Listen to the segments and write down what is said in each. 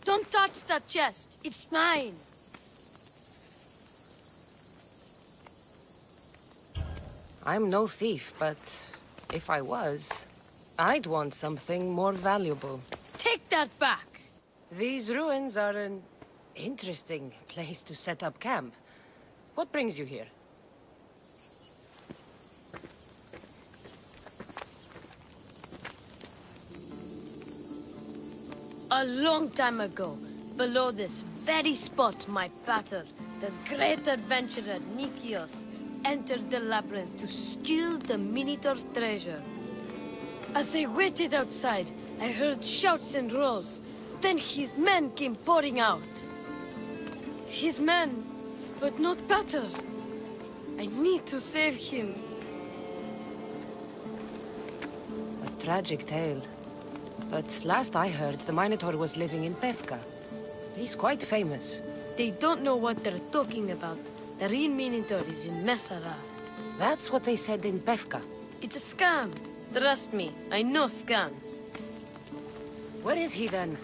Don't touch that chest. It's mine. I'm no thief, but if I was, I'd want something more valuable. Take that back. These ruins are an interesting place to set up camp. What brings you here? A long time ago, below this very spot, my pater, the great adventurer Nikios, entered the labyrinth to steal the Minotaur's treasure. As I waited outside, I heard shouts and roars. Then his men came pouring out. His men, but not pater. I need to save him. A tragic tale. But last I heard, the Minotaur was living in Pevka. He's quite famous. They don't know what they're talking about. The real Minotaur is in Messara. That's what they said in Pevka. It's a scam. Trust me, I know scams. Where is he then?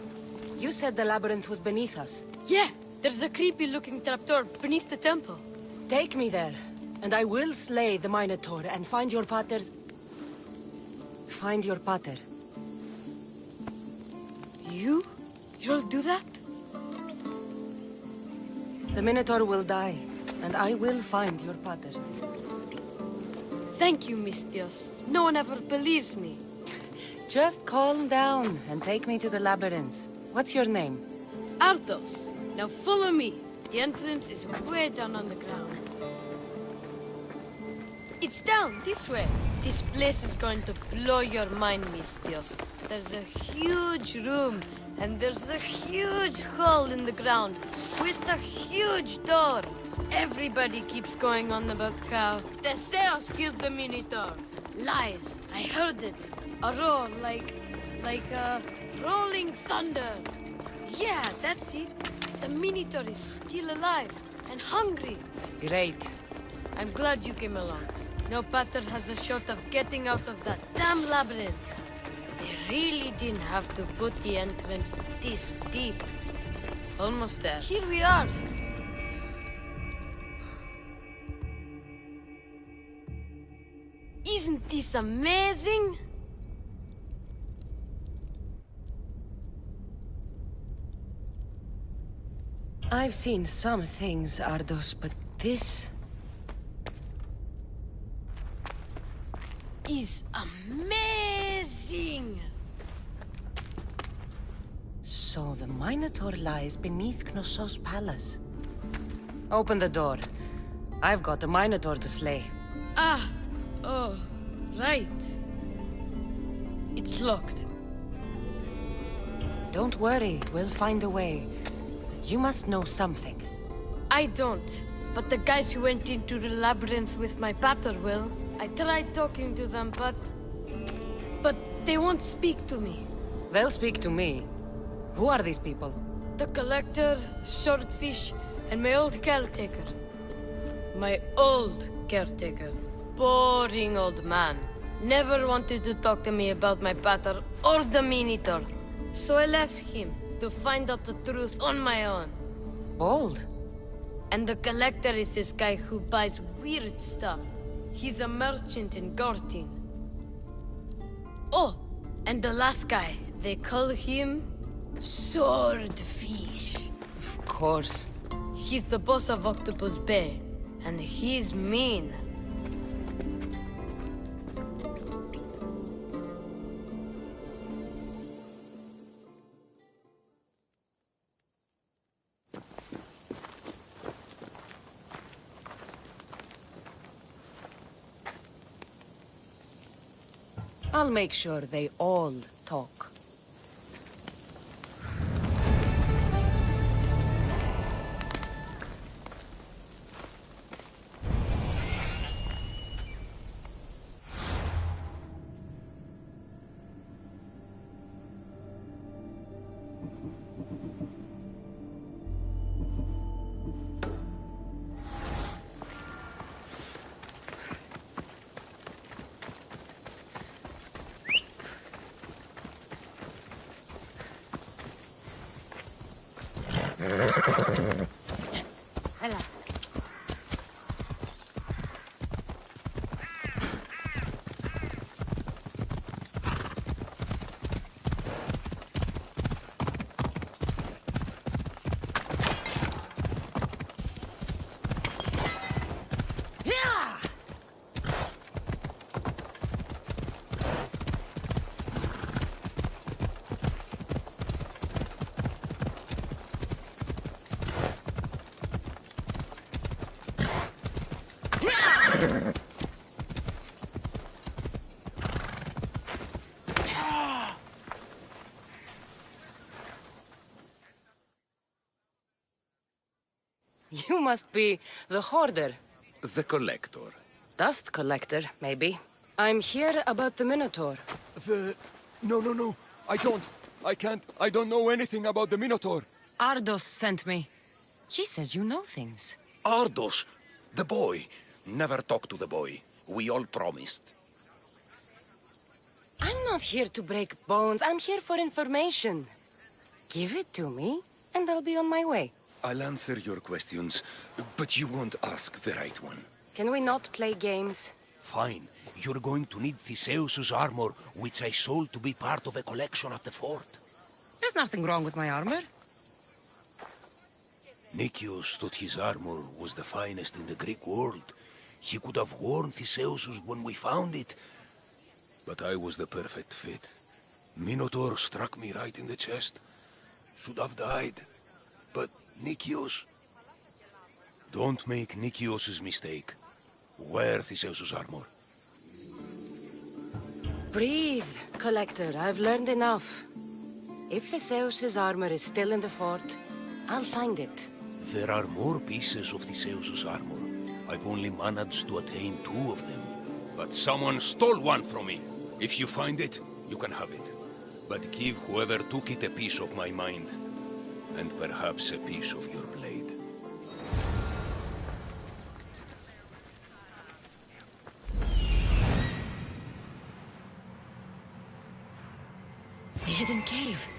You said the labyrinth was beneath us. Yeah, there's a creepy-looking trapdoor beneath the temple. Take me there, and I will slay the Minotaur and find your pater's... Find your pater. You'll do that? The Minotaur will die, and I will find your pater. Thank you, Mistios. No one ever believes me. Just calm down and take me to the labyrinth. What's your name? Artos. Now follow me. The entrance is way down on the ground. It's down, this way. This place is going to blow your mind, Mistios. There's a huge room, and there's a huge hole in the ground, with a huge door. Everybody keeps going on about how Theseus killed the Minotaur. Lies. I heard it. A roar like rolling thunder. Yeah, that's it. The Minotaur is still alive and hungry. Great. I'm glad you came along. No pater has a shot of getting out of that damn labyrinth. They really didn't have to put the entrance this deep. Almost there. Here we are. Isn't this amazing? I've seen some things, Ardos, but this... is amazing! So the Minotaur lies beneath Knossos' palace. Open the door. I've got a Minotaur to slay. Oh, right. It's locked. Don't worry, we'll find a way. You must know something. I don't, but the guys who went into the labyrinth with my pater will. I tried talking to them, but they won't speak to me. They'll speak to me. Who are these people? The collector, swordfish, and my old caretaker. My old caretaker. Boring old man. Never wanted to talk to me about my pater or the Minotaur. So I left him to find out the truth on my own. Bold. And the collector is this guy who buys weird stuff. He's a merchant in Gortin. Oh, and the last guy, they call him Swordfish. Of course. He's the boss of Octopus Bay, and he's mean. I'll make sure they all talk. Ella. You must be the hoarder. The collector. Dust collector, maybe. I'm here about the Minotaur. No. I can't. I don't know anything about the Minotaur. Ardos sent me. He says you know things. Ardos, the boy. Never talk to the boy. We all promised. I'm not here to break bones. I'm here for information. Give it to me, and I'll be on my way. I'll answer your questions, but you won't ask the right one. Can we not play games? Fine. You're going to need Theseus's armor, which I sold to be part of a collection at the fort. There's nothing wrong with my armor. Nicias thought his armor was the finest in the Greek world. He could have worn Theseus's when we found it. But I was the perfect fit. Minotaur struck me right in the chest. Should have died. But Nicias... Don't make Nicias's mistake. Wear Theseus's armor. Breathe, Collector. I've learned enough. If Theseus's armor is still in the fort, I'll find it. There are more pieces of Theseus's armor. I've only managed to attain 2 of them. But someone stole one from me. If you find it, you can have it. But give whoever took it a piece of my mind. And perhaps a piece of your blade. The hidden cave.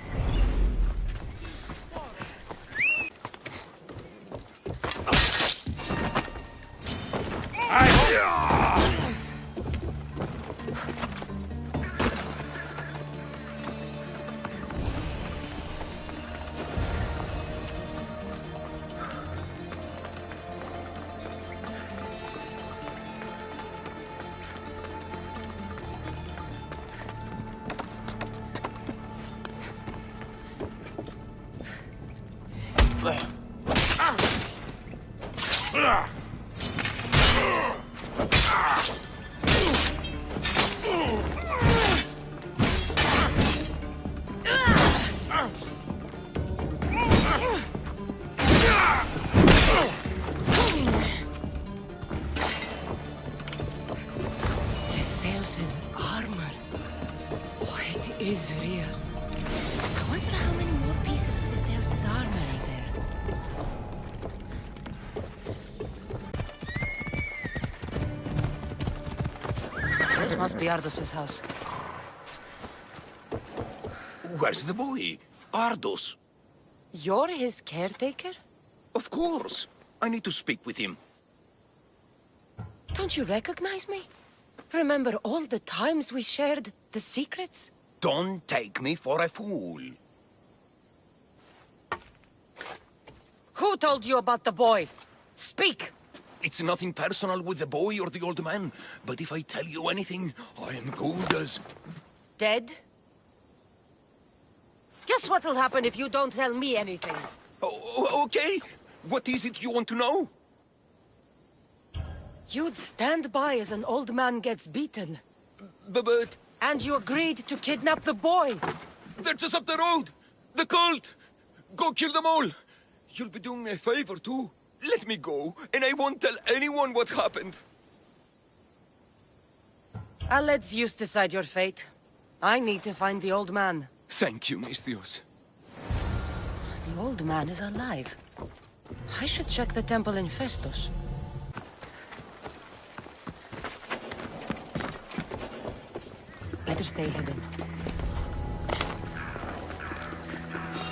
Theseus's armor. Oh, it is real. I wonder how many more pieces of Theseus's armor are there. This must be Ardos's house. Where's the boy? Ardos. You're his caretaker? Of course. I need to speak with him. Don't you recognize me? Remember all the times we shared the secrets? Don't take me for a fool. Who told you about the boy? Speak! It's nothing personal with the boy or the old man. But if I tell you anything, I am good as... Dead? Guess what'll happen if you don't tell me anything? Okay. What is it you want to know? You'd stand by as an old man gets beaten. But... And you agreed to kidnap the boy! They're just up the road! The cult! Go kill them all! You'll be doing me a favor, too. Let me go, and I won't tell anyone what happened. I'll let Zeus decide your fate. I need to find the old man. Thank you, Misthios. The old man is alive. I should check the temple in Festus. Better stay hidden.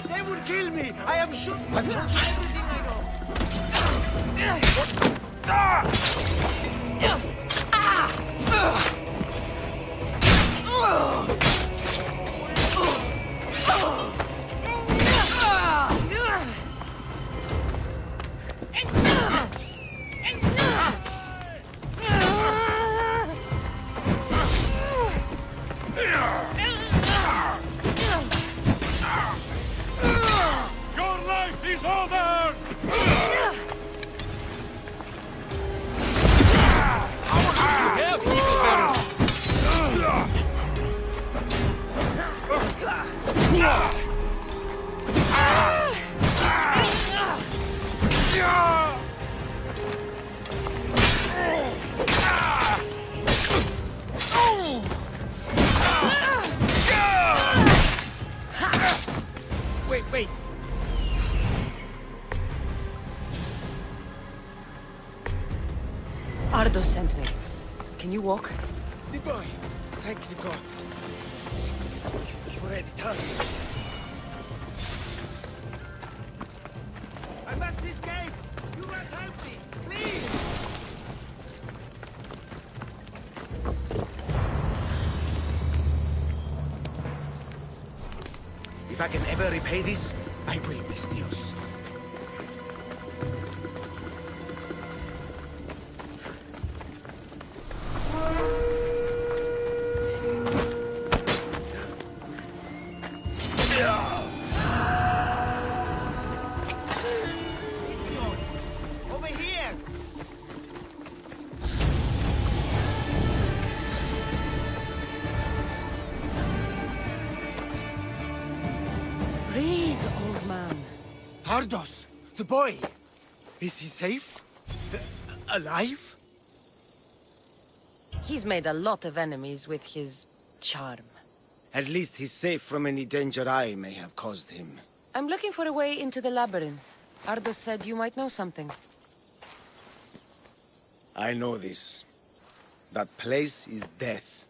They would kill me! I am sure! I told you everything I know! Your life is over! Help me, Baron! Wait! Ardo sent me. Can you walk? The boy! Thank the gods! You already told me. I must escape! You must help me! Please! If I can ever repay this, I will, Misthios. Over here! Breathe, old man. Ardos, the boy. Is he safe? Alive? He's made a lot of enemies with his charm. At least he's safe from any danger I may have caused him. I'm looking for a way into the labyrinth. Ardo said you might know something. I know this. That place is death.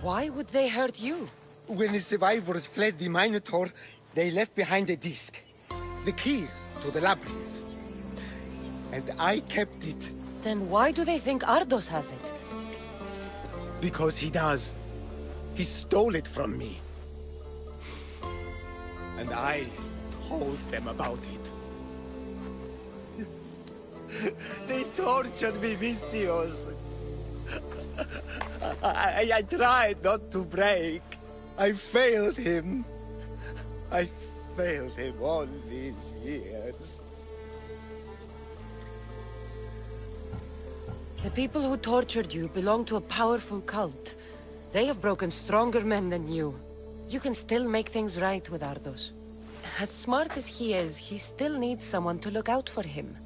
Why would they hurt you? When the survivors fled the Minotaur, they left behind a disc. The key to the labyrinth. And I kept it. Then why do they think Ardos has it? Because he does. He stole it from me. And I told them about it. They tortured me, Misthios. I tried not to break. I failed him. I failed him all these years. The people who tortured you belong to a powerful cult. They have broken stronger men than you. You can still make things right with Ardos. As smart as he is, he still needs someone to look out for him.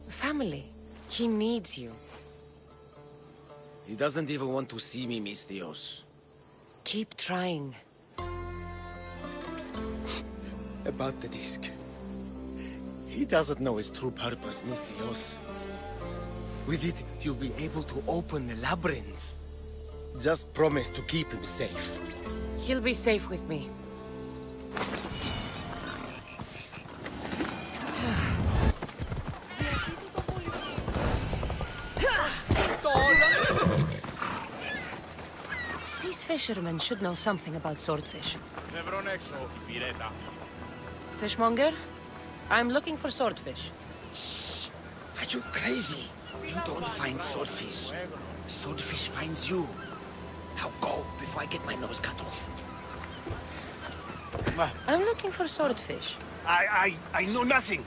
Family. He needs you. He doesn't even want to see me, Misthios. Keep trying. About the disc. He doesn't know his true purpose, Misthios. With it, you'll be able to open the labyrinth. Just promise to keep him safe. He'll be safe with me. These fishermen should know something about swordfish. Fishmonger? I'm looking for swordfish. Shh! Are you crazy? You don't find swordfish. Swordfish finds you. Now go before I get my nose cut off. I'm looking for swordfish. I know nothing.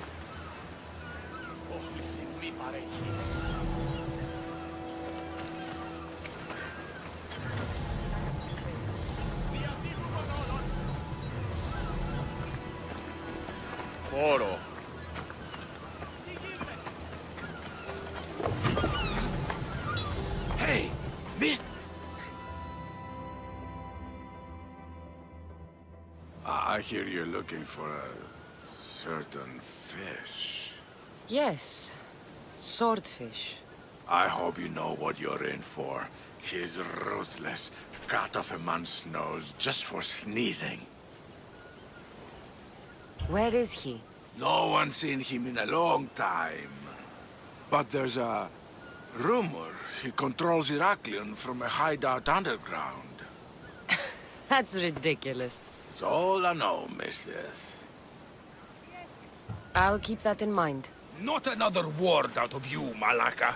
Oro. Hey, Miss... I hear you're looking for a certain fish. Yes. Swordfish. I hope you know what you're in for. He's ruthless. Cut off a man's nose just for sneezing. Where is he? No one's seen him in a long time. But there's a rumor he controls Heraklion from a hideout underground. That's ridiculous. It's all I know, mistress. I'll keep that in mind. Not another word out of you, Malaka.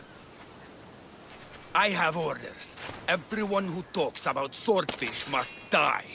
I have orders. Everyone who talks about swordfish must die.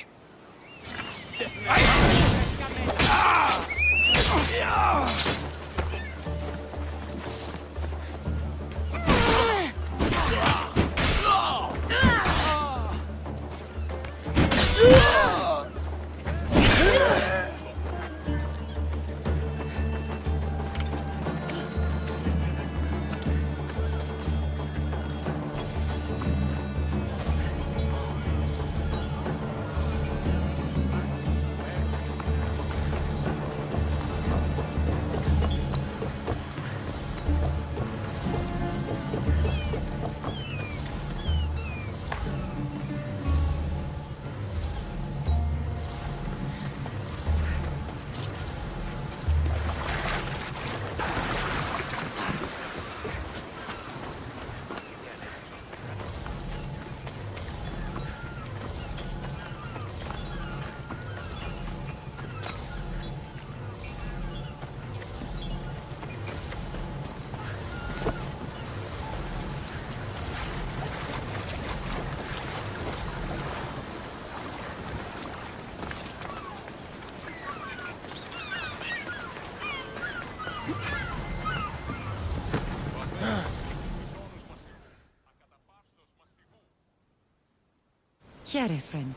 Here, friend.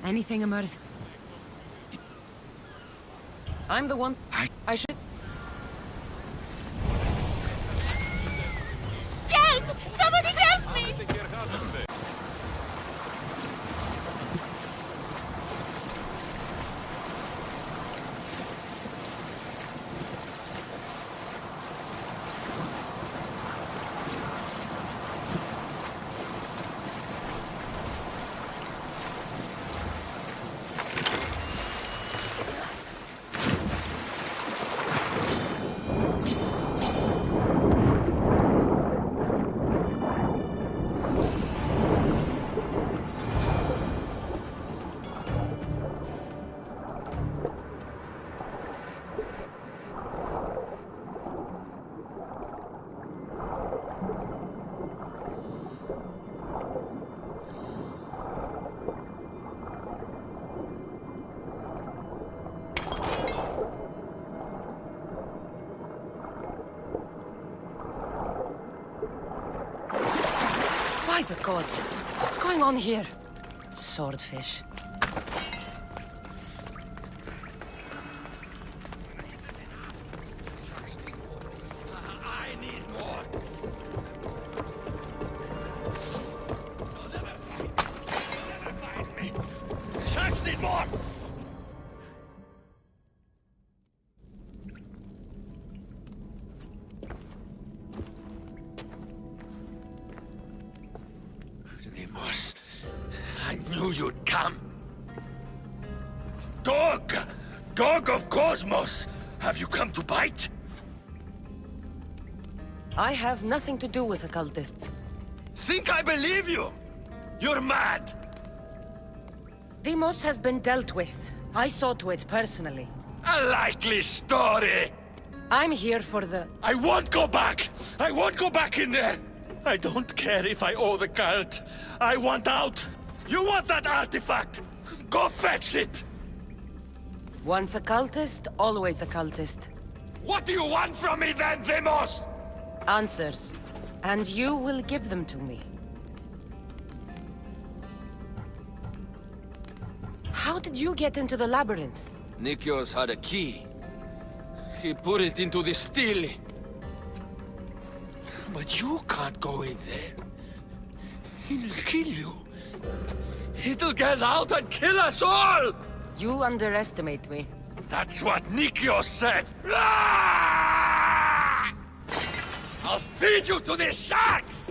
Anything emerges? I'm the one. I should. Help! Somebody help me! By the gods! What's going on here? Swordfish. I need more. You'll never find me. Sharks need more. Deimos, I knew you'd come. Dog! Dog of Cosmos! Have you come to bite? I have nothing to do with occultists. Think I believe you? You're mad! Deimos has been dealt with. I saw to it personally. A likely story! I'm here for the... I won't go back! I won't go back in there! I don't care if I owe the cult. I want out! You want that artifact? Go fetch it! Once a cultist, always a cultist. What do you want from me then, Deimos? Answers. And you will give them to me. How did you get into the labyrinth? Nikios had a key. He put it into the stele. But you can't go in there. He'll kill you. It'll get out and kill us all! You underestimate me. That's what Nikios said! Ah! I'll feed you to the sharks!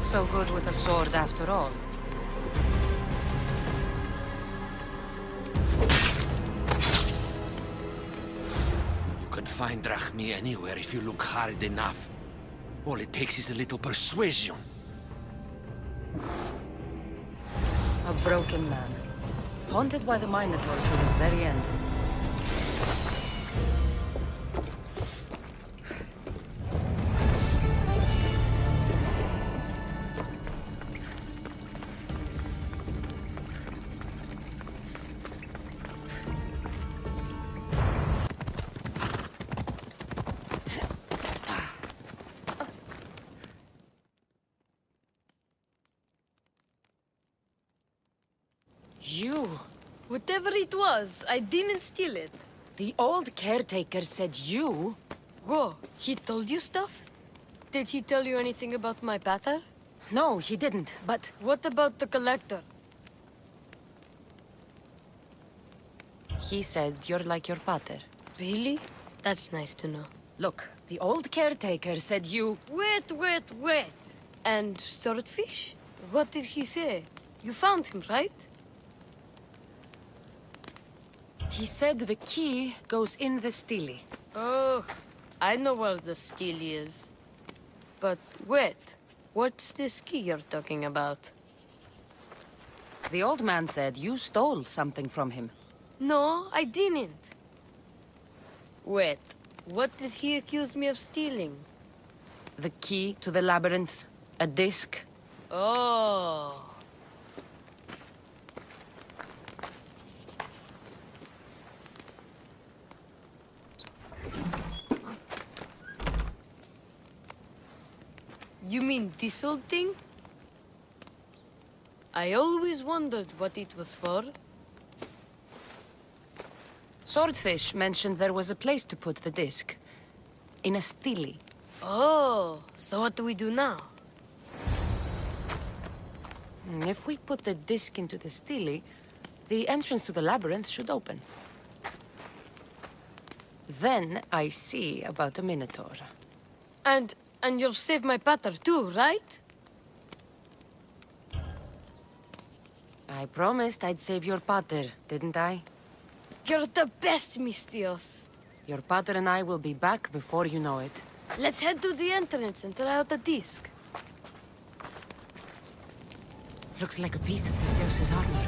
So good with a sword after all. You can find Drachmi anywhere if you look hard enough. All it takes is a little persuasion. A broken man. Haunted by the Minotaur to the very end. You! Whatever it was, I didn't steal it. The old caretaker said you? Whoa, he told you stuff? Did he tell you anything about my pater? No, he didn't, but... What about the collector? He said you're like your pater. Really? That's nice to know. Look, the old caretaker said you... Wait. And swordfish? What did he say? You found him, right? He said the key goes in the stele. Oh, I know where the steel is. But wait, what's this key you're talking about? The old man said you stole something from him. No, I didn't. Wait, what did he accuse me of stealing? The key to the labyrinth, a disc. Oh. You mean this old thing? I always wondered what it was for. Swordfish mentioned there was a place to put the disc. In a stele. Oh, so what do we do now? If we put the disc into the stele, the entrance to the labyrinth should open. Then I see about a Minotaur. And you'll save my pater too, right? I promised I'd save your pater, didn't I? You're the best, Mistios. Your pater and I will be back before you know it. Let's head to the entrance and try out the disc. Looks like a piece of Theseus's armor.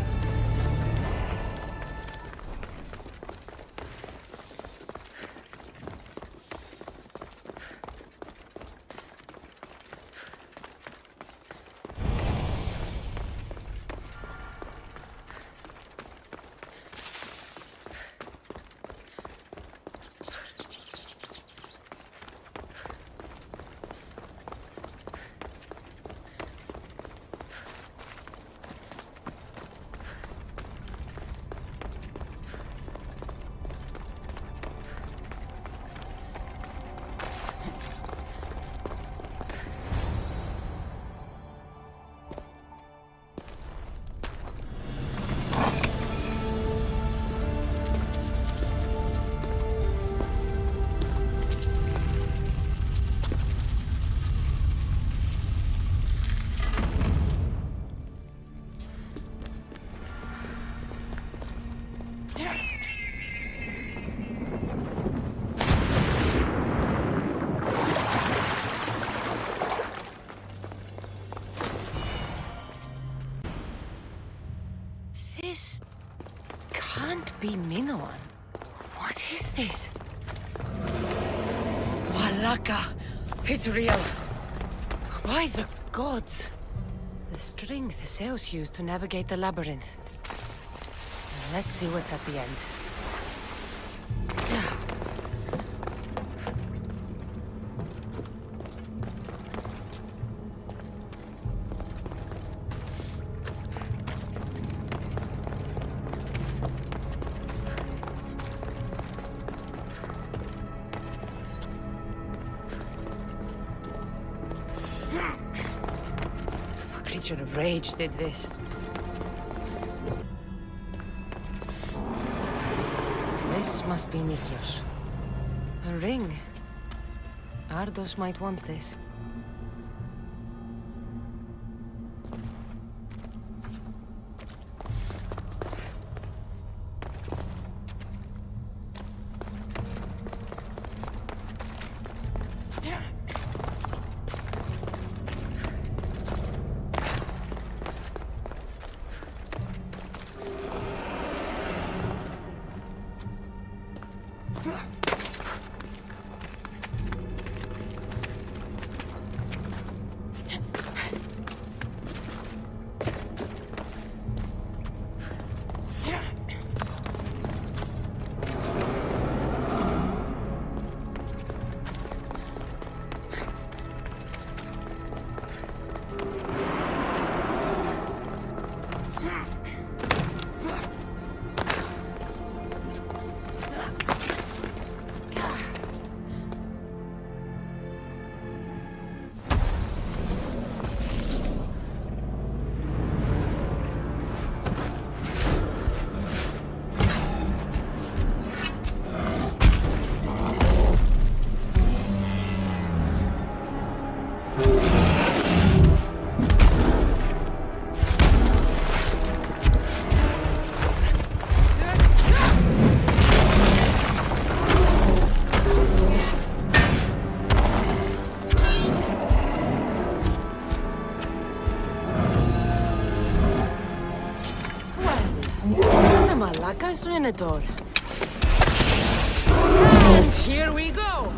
This can't be Minoan. What is this? Malaka! It's real! By the gods! The strength Theseus used to navigate the labyrinth. Let's see what's at the end. A creature of rage did this. This must be Mitros. A ring. Ardos might want this. Malaka's Minotaur. And here we go!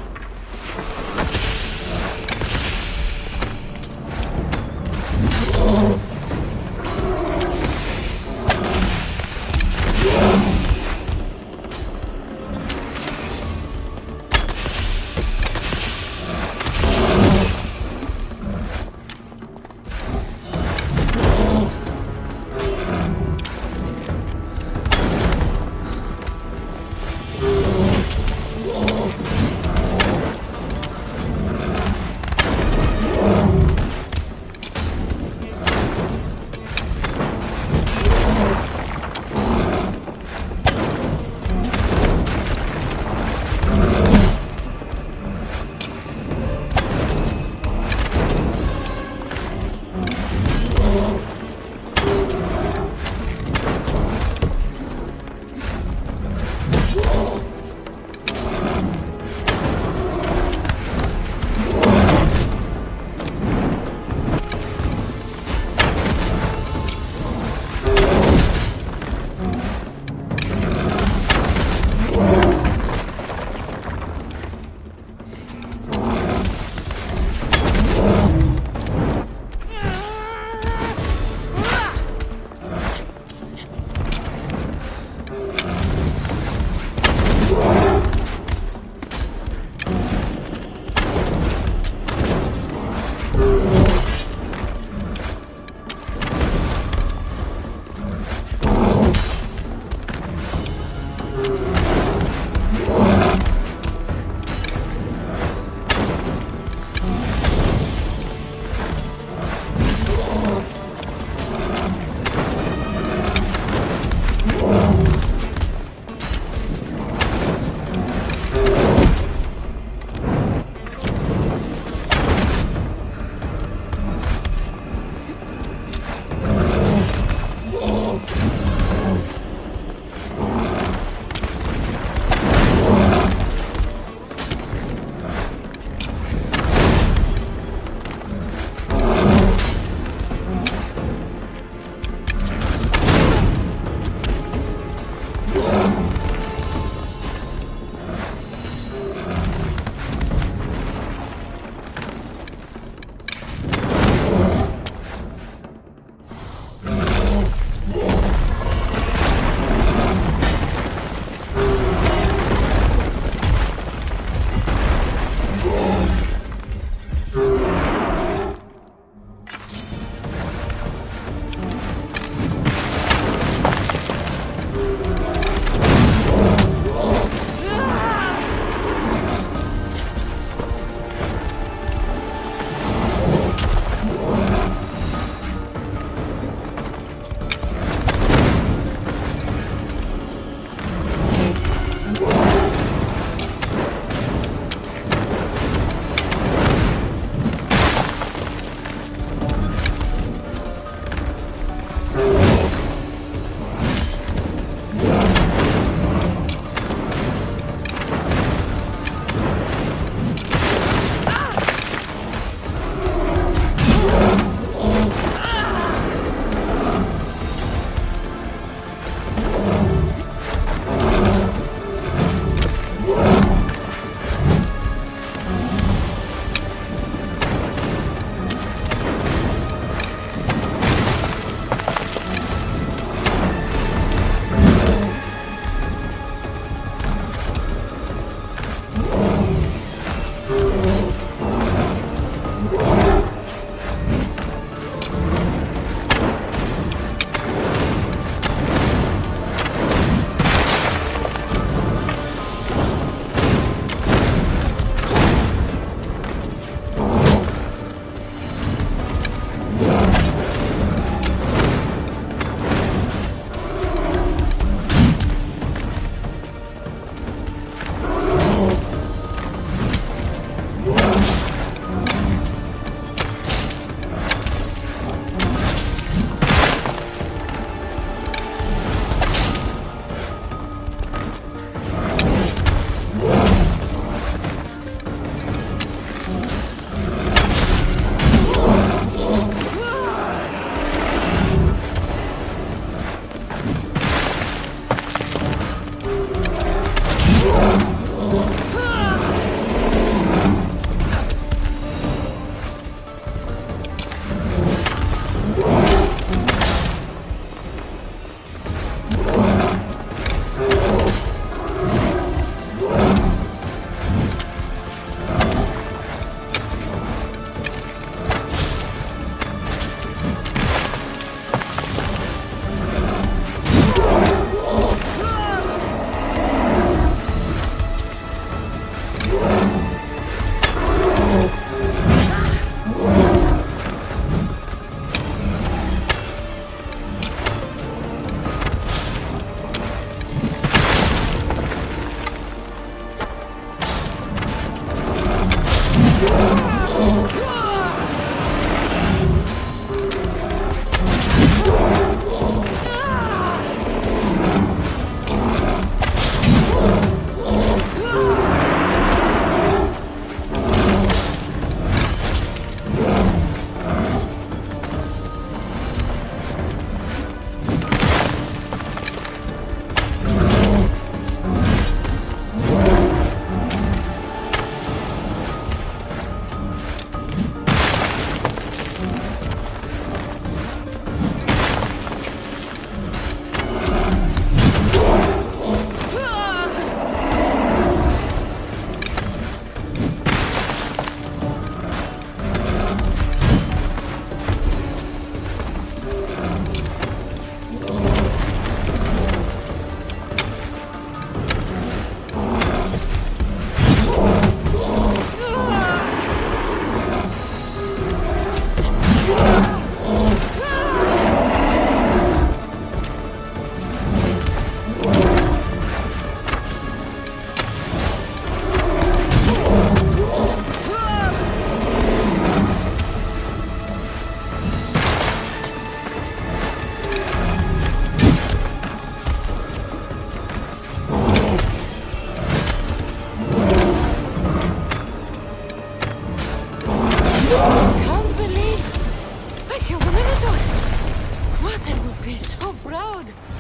Hold!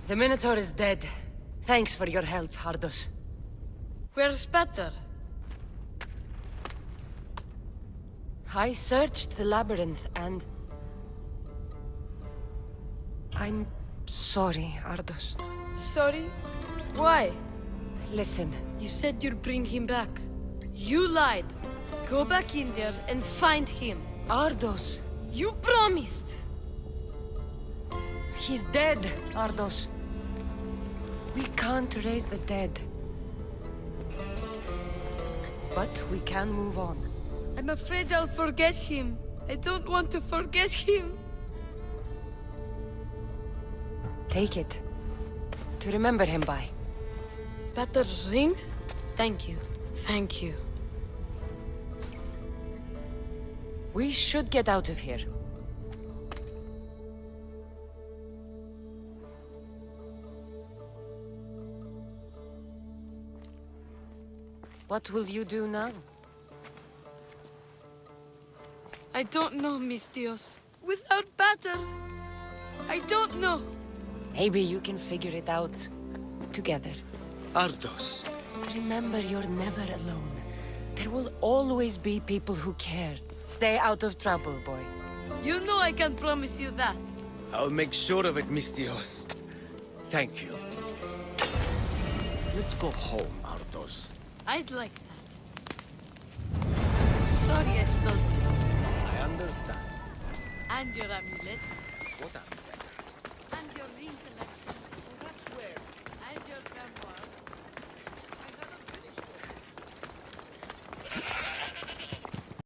The Minotaur is dead. Thanks for your help, Ardos. Where's better? I searched the labyrinth and... I'm sorry, Ardos. Sorry? Why? Listen, You said you'd bring him back. You lied. Go back in there and find him. Ardos. You promised! He's dead, Ardos. We can't raise the dead. But we can move on. I'm afraid I'll forget him. I don't want to forget him. Take it. To remember him by. Better ring? Thank you. Thank you. We should get out of here. What will you do now? I don't know, Mis Dios. Without Batter, I don't know. Maybe you can figure it out together. Ardos. Remember, you're never alone. There will always be people who care. Stay out of trouble, boy. You know I can promise you that. I'll make sure of it, Mistios. Thank you. Let's go home, Ardos. I'd like that. Sorry I stole it. I understand. And your amulet. What amulet? And your ring collection.